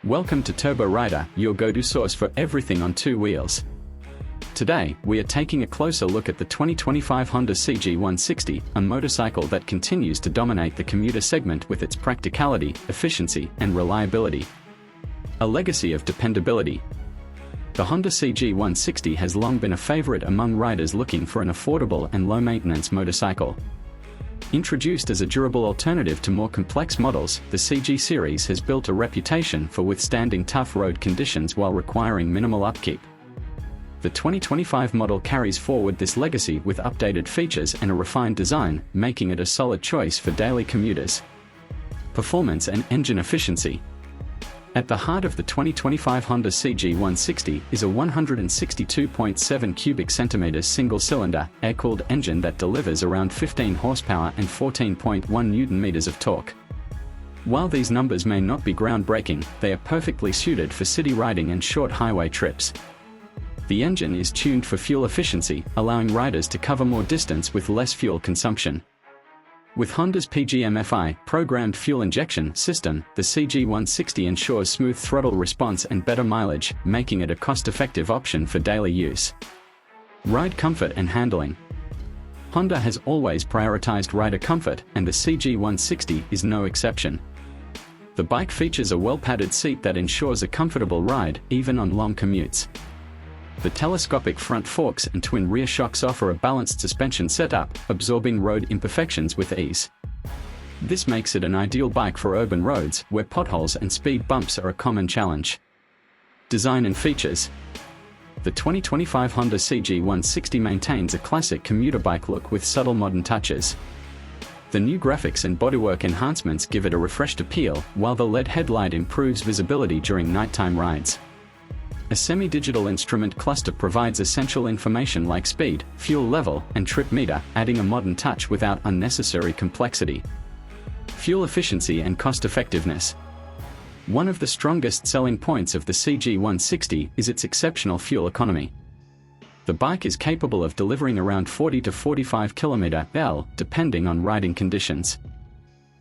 Welcome to Turbo Rider, your go-to source for everything on two wheels. Today, we are taking a closer look at the 2025 Honda CG160, a motorcycle that continues to dominate the commuter segment with its practicality, efficiency, and reliability. A legacy of dependability. The Honda CG160 has long been a favorite among riders looking for an affordable and low-maintenance motorcycle. Introduced as a durable alternative to more complex models, the CG series has built a reputation for withstanding tough road conditions while requiring minimal upkeep. The 2025 model carries forward this legacy with updated features and a refined design, making it a solid choice for daily commuters. Performance and engine efficiency. At the heart of the 2025 Honda CG160 is a 162.7 cubic centimeters single-cylinder, air-cooled engine that delivers around 15 horsepower and 14.1 newton-meters of torque. While these numbers may not be groundbreaking, they are perfectly suited for city riding and short highway trips. The engine is tuned for fuel efficiency, allowing riders to cover more distance with less fuel consumption. With Honda's PGM-FI programmed fuel injection system, the CG160 ensures smooth throttle response and better mileage, making it a cost-effective option for daily use. Ride comfort and handling. Honda has always prioritized rider comfort, and the CG160 is no exception. The bike features a well-padded seat that ensures a comfortable ride, even on long commutes. The telescopic front forks and twin rear shocks offer a balanced suspension setup, absorbing road imperfections with ease. This makes it an ideal bike for urban roads, where potholes and speed bumps are a common challenge. Design and features. The 2025 Honda CG160 maintains a classic commuter bike look with subtle modern touches. The new graphics and bodywork enhancements give it a refreshed appeal, while the LED headlight improves visibility during nighttime rides. A semi-digital instrument cluster provides essential information like speed, fuel level, and trip meter, adding a modern touch without unnecessary complexity. Fuel efficiency and cost-effectiveness. One of the strongest selling points of the CG160 is its exceptional fuel economy. The bike is capable of delivering around 40 to 45 km/h, depending on riding conditions.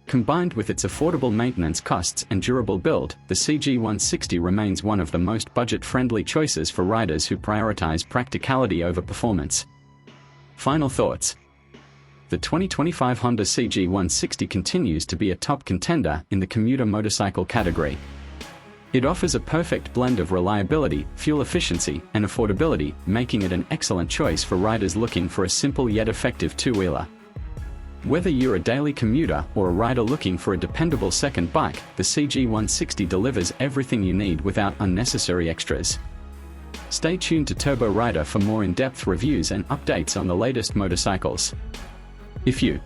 Combined with its affordable maintenance costs and durable build, the CG160 remains one of the most budget-friendly choices for riders who prioritize practicality over performance. Final thoughts. The 2025 Honda CG160 continues to be a top contender in the commuter motorcycle category. It offers a perfect blend of reliability, fuel efficiency, and affordability, making it an excellent choice for riders looking for a simple yet effective two-wheeler. Whether you're a daily commuter or a rider looking for a dependable second bike, the CG160 delivers everything you need without unnecessary extras. Stay tuned to Turbo Rider for more in-depth reviews and updates on the latest motorcycles. If you